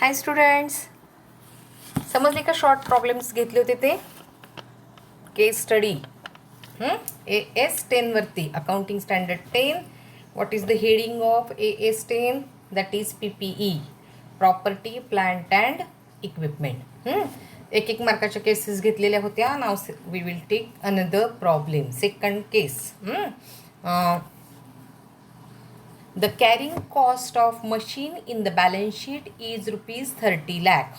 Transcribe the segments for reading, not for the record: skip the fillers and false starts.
हाय students, समजले का? Short problems घेतले होते ते केस स्टडी AS10 वरती, accounting standard 10. What is the heading of AS10? That is PPE, property plant and equipment. एक एक मार्काच्या केसेस घेतलेल्या होत्या. Now we will take another problem. Second case. The carrying cost of machine in the balance sheet is rupees 30 lakh.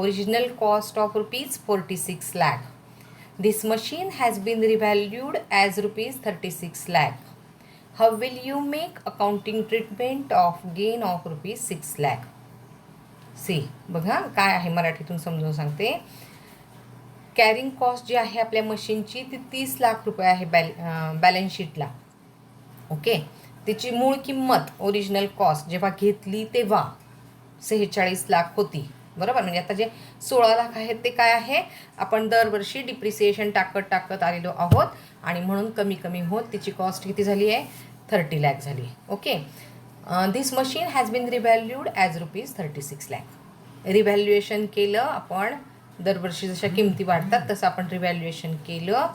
Original cost of rupees 46 lakh. This machine has been revalued as rupees 36 lakh. How will you make accounting treatment of gain of rupees 6 lakh? See, बघा काय आहे, मराठीतून समजून सांगते. Carrying cost जी आहे आपल्या मशीनची ती 30 लाख रुपये आहे बॅलन्स शीटला. ओके, तिची मूळ किंमत ओरिजिनल कॉस्ट जेव्हा घेतली तेव्हा 46 लाख होती. बरोबर, म्हणजे आता जे 16 लाख आहेत ते काय आहे, आपण दरवर्षी डिप्रिसिएशन टाकत आलेलो आहोत आणि म्हणून कमी कमी होत तिची कॉस्ट किती झाली आहे, 30 लाख झाली आहे. Okay, this machine has been revalued as rupees 36 lakh. Revaluation केलं आपण, दरवर्षी जशा किमती वाढतात तसं आपण रिव्हॅल्युएशन केलं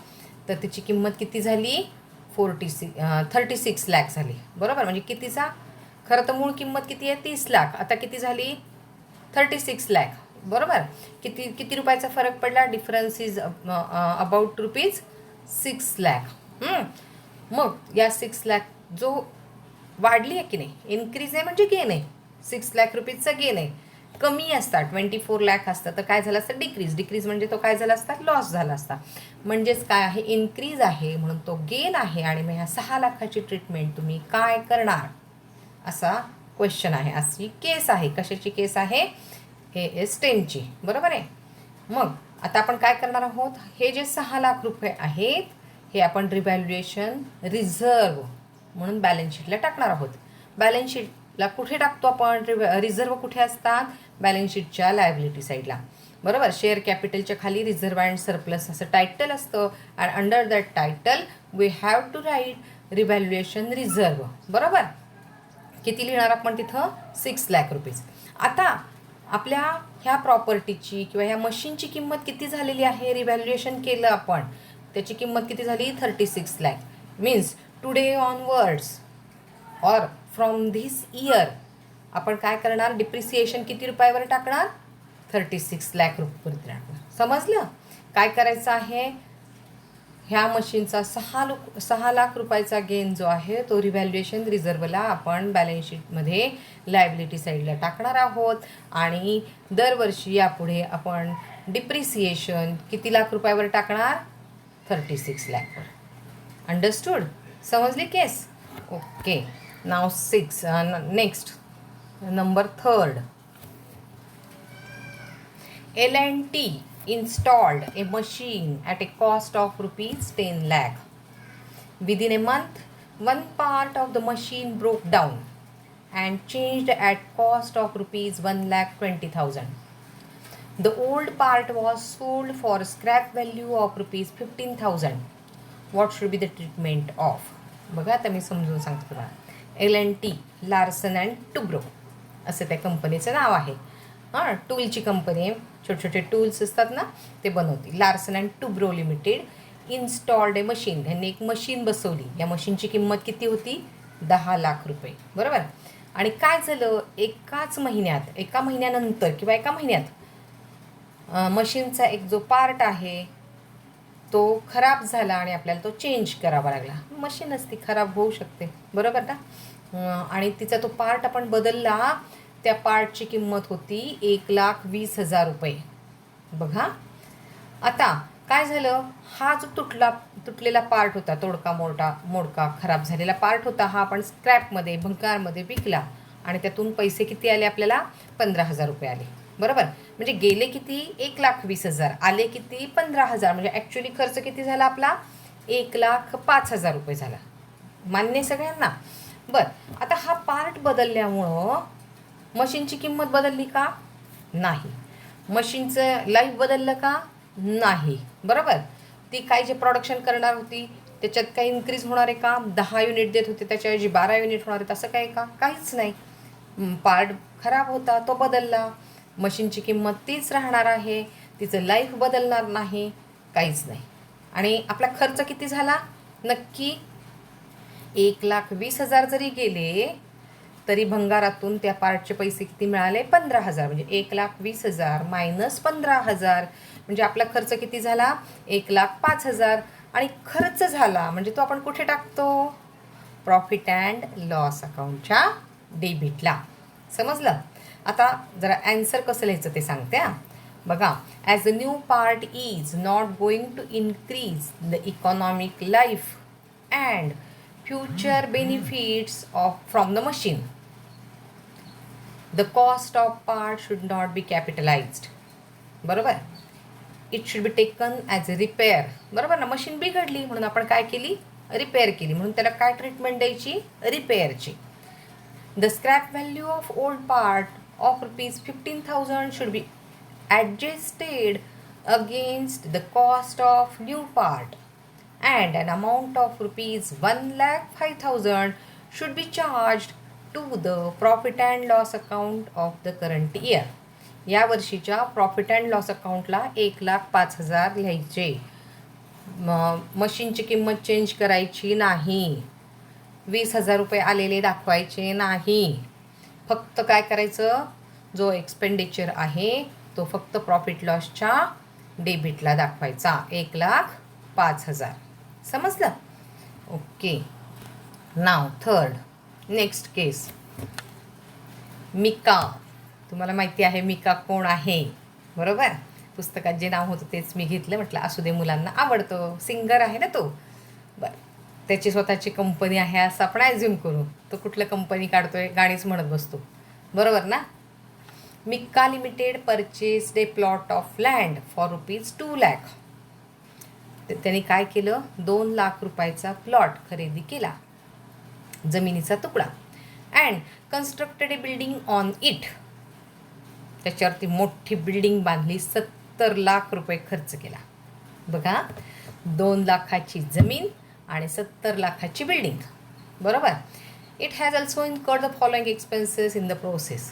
तर तिची किंमत किती झाली, 36 लाख झाली. बरोबर, म्हणजे कितीचा, खरं तर मूळ किंमत किती आहे 30 लाख, आता किती झाली 36 लाख. बरोबर, किती रुपयाचा फरक पडला, difference is about rupees 6 lakh. मग या 6 लाख जो वाढली आहे की नाही, इन्क्रीज आहे म्हणजे गेन आहे, 6 लाख रुपीजचा गेन आहे. कमी असतात 24 लाख असतं तर काय झालं असतं, डिक्रीज म्हणजे तो काय झाला असता, लॉस झाला असता. म्हणजेच काय आहे, इन्क्रीज आहे म्हणून तो गेन आहे. आणि मग ह्या 6 लाखाची ट्रीटमेंट तुम्ही काय करणार, असा क्वेश्चन आहे, अशी केस आहे. कशाची केस आहे, AS10ची. बरोबर आहे. मग आता आपण काय करणार आहोत, हे जे 6 लाख रुपये आहेत हे आपण रिव्हॅल्युएशन रिझर्व म्हणून बॅलन्स शीटला टाकणार आहोत. बॅलन्स शीटला कुठे टाकतो आपण, रिझर्व कुठे असतात, बॅलन्स शीटच्या लायबिलिटी साईडला. बरोबर, शेअर कॅपिटलच्या खाली रिझर्व अँड सरप्लस असं टायटल असतं. And under that title we have to write revaluation reserve. बरोबर, किती लिहिणार आपण तिथं, 6 लाख रुपीज. आता आपल्या ह्या प्रॉपर्टीची किंवा ह्या मशीनची किंमत किती झालेली आहे, रिव्हॅल्युएशन केलं आपण, त्याची किंमत किती झाली, 36 लाख. मीन्स टुडे ऑनवर्ड्स और फ्रॉम धिस इयर आपण काय करणार, डिप्रिसिएशन किती रुपयावर टाकणार, 36 लाख रुपये टाकणार. समजलं काय करायचं आहे, ह्या मशीनचा 6 लाख रुपयाचा गेन जो आहे तो रिव्हॅल्युएशन रिझर्वला आपण बॅलन्स शीटमध्ये लायबिलिटी साईडला टाकणार आहोत. आणि दरवर्षी यापुढे आपण डिप्रिसिएशन किती लाख रुपयावर टाकणार, 36 लाखवर. अंडरस्टूड, समजली केस. Okay, now 6. Next, number 3. L&T installed a machine at a cost of rupees 10 lakh. Within a month, one part of the machine broke down and changed at cost of rupees 1,20,000. The old part was sold for scrap value of rupees 15,000. What should be the treatment of? बघा आता मी समजून सांगते तुम्हाला. L&T, Larsen and Toubro असं त्या कंपनीचं नाव आहे. टूलची company आहे, छोटे छोटे टूल्स असतात ना ते बनवते. Larsen and Toubro limited installed A machine, त्यांनी एक मशीन बसवली. या मशीनची किंमत किती होती, 10 लाख रुपये. बरोबर, आणि काय झालं, एका महिन्यानंतर किंवा एका महिन्यात मशीनचा एक जो पार्ट आहे तो खराब झाला आणि आपल्याला तो चेंज करावा लागला. मशीनच ती खराब होऊ शकते. बरोबर ना, आणि तिचा तो पार्ट आपण बदलला. त्या पार्टची किंमत होती 1,20,000 रुपये. बघा आता काय झालं, हा जो तुटलेला पार्ट होता, मोडका खराब झालेला पार्ट होता, हा आपण स्क्रॅपमध्ये भंगारमध्ये विकला आणि त्यातून पैसे किती आले आपल्याला, 15,000 रुपये आले. बरोबर, म्हणजे गेले किती, 1,20,000, आले किती, 15,000. म्हणजे ॲक्च्युली खर्च किती झाला आपला, 1,05,000 रुपये झाला. मान्य सगळ्यांना. बरं, आता हा पार्ट बदलल्यामुळं मशीनची किंमत बदलली का, नाही. मशीनचं लाईफ बदललं का, नाही. बरोबर, ती काय जे प्रोडक्शन करणार होती त्याच्यात काही इन्क्रीज होणार आहे का, 10 युनिट देत होते त्याच्याऐवजी 12 युनिट होणार आहेत असं काय का, काहीच नाही. पार्ट खराब होता तो बदलला. मशीनची किंमत तीच राहणार आहे, तिचं लाईफ बदलणार नाही, काहीच नाही. आणि आपला खर्च किती झाला नक्की? 1,20,000 जरी गेले तरी भंगारातून त्या पार्टचे पैसे किती मिळाले? 15,000. म्हणजे 1,20,000 मायनस 15,000 म्हणजे आपला खर्च किती झाला? 1,05,000. आणि खर्च झाला म्हणजे तो आपण कुठे टाकतो? प्रॉफिट अँड लॉस अकाउंटच्या डेबिटला. समजलं? आता जरा ॲन्सर कसं लिहायचं ते सांगते. बघा, as a new part is not going to increase the economic life and future benefits from the machine, the cost of part should not be capitalized. बरोबर? It should be taken as a repair. बरोबर ना? Machine बिघडली म्हणून आपण काय केली? Repair केली. म्हणून त्याला काय ट्रीटमेंट द्यायची? रिपेअरची. The scrap value of old part of ₹15,000 should be adjusted against the cost of new part and an amount of ₹1,05,000 should be charged to the profit and loss account of the current year. या वर्षीच्या profit and loss अकाउंटला 1,05,000 लिहायचे. मशीनची किंमत change करायची नाही. 20,000 रुपये आलेले दाखवायचे नाही. फक्त काय करायचं? जो एक्सपेंडिचर आहे तो फक्त प्रॉफिट लॉसच्या डेबिटला दाखवायचा. 1,05,000. समजलं? ओके. नाव थर्ड, नेक्स्ट केस. मिका. तुम्हाला माहिती आहे मिका कोण आहे? बरोबर? पुस्तकात जे नाव होतं तेच मी घेतलं. म्हटलं असू दे, मुलांना आवडतं. सिंगर आहे ना तो. बरं, त्याची स्वतःची कंपनी आहे असं आपण ॲज्युम करू. तो कुठलं कंपनी काढतोय? गाणीच म्हणत बसतो. बरोबर ना? Mika limited purchased a plot of land for ₹2,00,000. त्यांनी काय केलं? 2,00,000 रुपयाचा प्लॉट खरेदी केला, जमिनीचा तुकडा. And constructed A building on it. त्याच्यावरती मोठी बिल्डिंग बांधली. 70,00,000 रुपये खर्च केला. बघा, 2,00,000ची जमीन आणि 70,00,000ची बिल्डिंग. बरोबर? It has also incurred the following expenses in the process.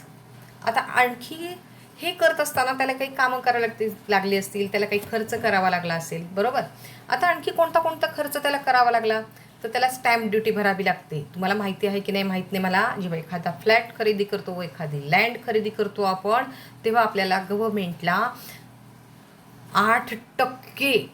आता आणखी हे करत असताना त्याला काही कामं करायला लागली असतील, त्याला काही खर्च करावा लागला असेल. बरोबर? आता आणखी कोणता खर्च त्याला करावा लागला? तर त्याला स्टॅम्प ड्युटी भरावी लागते. तुम्हाला माहिती आहे की नाही माहीत नाही मला. जेव्हा एखादा फ्लॅट खरेदी करतो व एखादी लँड खरेदी करतो आपण, तेव्हा आपल्याला गव्हर्मेंटला 8%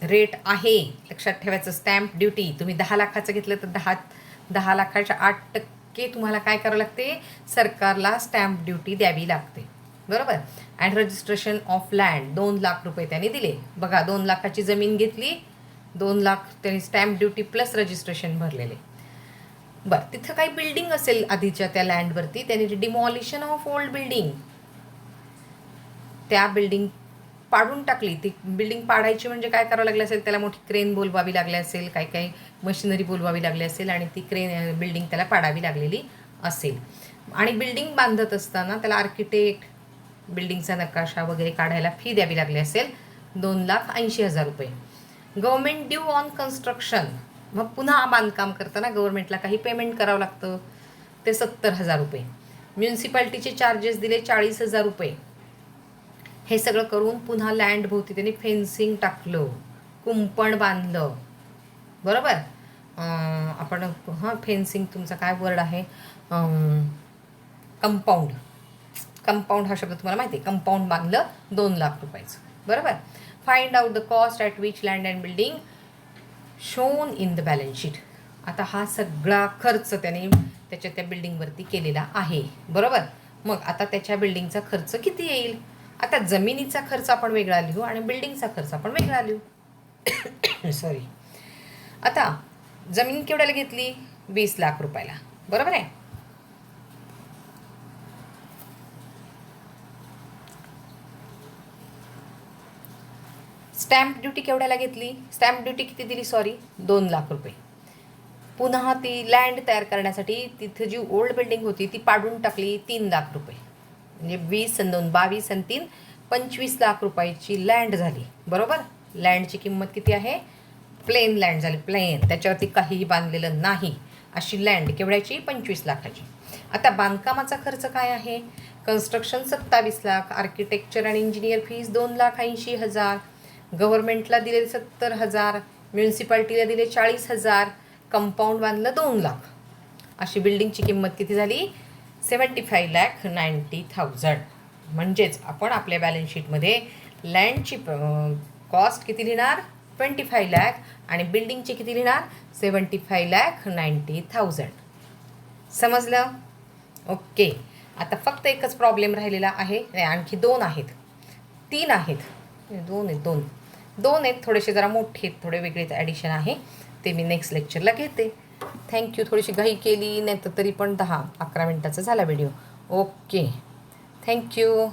रेट आहे. लक्षात ठेवायचं. Stamp duty. तुम्ही 10,00,000चं घेतलं तर 10,00,000च्या 8% तुम्हाला काय करावं लागते? सरकारला स्टॅम्प ड्युटी द्यावी लागते. बरोबर? अँड रजिस्ट्रेशन ऑफ लँड 2,00,000 रुपये त्यांनी दिले. बघा, 2,00,000ची जमीन घेतली, 2,00,000 त्यांनी स्टॅम्प ड्युटी प्लस रजिस्ट्रेशन भरलेले. बरं, तिथं काही बिल्डिंग असेल आधीच्या त्या लँडवरती, त्यांनी डिमॉलिशन ऑफ ओल्ड बिल्डिंग, त्या बिल्डिंग पाडून टाकली. ती बिल्डिंग पाडायची म्हणजे काय करावं लागलं असेल? त्याला मोठी क्रेन बोलवावी लागली असेल, काही मशिनरी बोलवावी लागली असेल आणि ती बिल्डिंग त्याला पाडावी लागलेली असेल. आणि बिल्डिंग बांधत असताना त्याला आर्किटेक्ट, बिल्डिंगचा नकाशा वगैरे काढायला फी द्यावी लागली असेल 2,80,000 रुपये. Government due on construction. मग पुन्हा बांधकाम करताना गव्हर्मेंटला काही पेमेंट करावं लागतं, ते 70,000 रुपये. म्युन्सिपाल्टीचे चार्जेस दिले 40,000 रुपये. हे सगळं करून पुन्हा लँड भोवती त्यांनी फेन्सिंग टाकलं, कुंपण बांधलं. बरोबर? आपण फेन्सिंग, तुमचा काय वर्ड आहे? कंपाऊंड हा शब्द तुम्हाला माहिती आहे. कंपाऊंड बांधलं 2,00,000 रुपयाचं. बरोबर? Find out the cost at which land and building shown in the balance sheet. आता हा सगळा खर्च त्याने त्याच्या त्या बिल्डिंगवरती केलेला आहे. बरोबर? मग आता त्याच्या बिल्डिंगचा खर्च किती येईल? आता जमिनीचा खर्च आपण वेगळा लिहू आणि बिल्डिंगचा खर्च आपण वेगळा लिहू. सॉरी. आता जमीन केवढ्याला घेतली? 20,00,000 रुपयाला. बरोबर आहे? स्टॅम्प ड्युटी केवढ्याला घेतली? स्टॅम्प ड्युटी किती दिली? सॉरी, 2,00,000 रुपये. पुन्हा ती लँड तयार करण्यासाठी तिथं जी ओल्ड बिल्डिंग होती ती पाडून टाकली 3,00,000 रुपये. म्हणजे 20 आणि 2 22 आणि 3 25,00,000 रुपयाची लँड झाली. बरोबर? लँडची किंमत किती आहे? प्लेन लँड झाली, प्लेन. त्याच्यावरती काहीही बांधलेलं नाही. अशी लँड केवढ्याची 25 लाखाची. आता बांधकामाचा खर्च काय आहे? कन्स्ट्रक्शन 27 लाख, आर्किटेक्चर आणि इंजिनियर फीज 2,80,000, गव्हर्नमेंटला दिले 70,000, म्युन्सिपाल्टीला दिले 40,000, कंपाऊंड बांधलं 2 लाख. अशी बिल्डिंगची किंमत किती झाली? 75,90,000. म्हणजेच आपण आपल्या बॅलन्स शीटमध्ये लँडची कॉस्ट किती लिहिणार? 25 लाख आणि बिल्डिंगची किती लिहिणार? 75,90,000. समजलं? ओके. आता फक्त एकच प्रॉब्लेम राहिलेला आहे. आणखी 2 आहेत, 3 आहेत, 2 आहेत, थोडेसे जरा मोठे आहेत, थोडे वेगळेच ॲडिशन आहे. ते मी नेक्स्ट लेक्चरला घेते. थँक्यू. थोडीशी घाई केली नाही तर तरी पण 10-11 मिनटाचा झाला व्हिडिओ. Okay, thank you.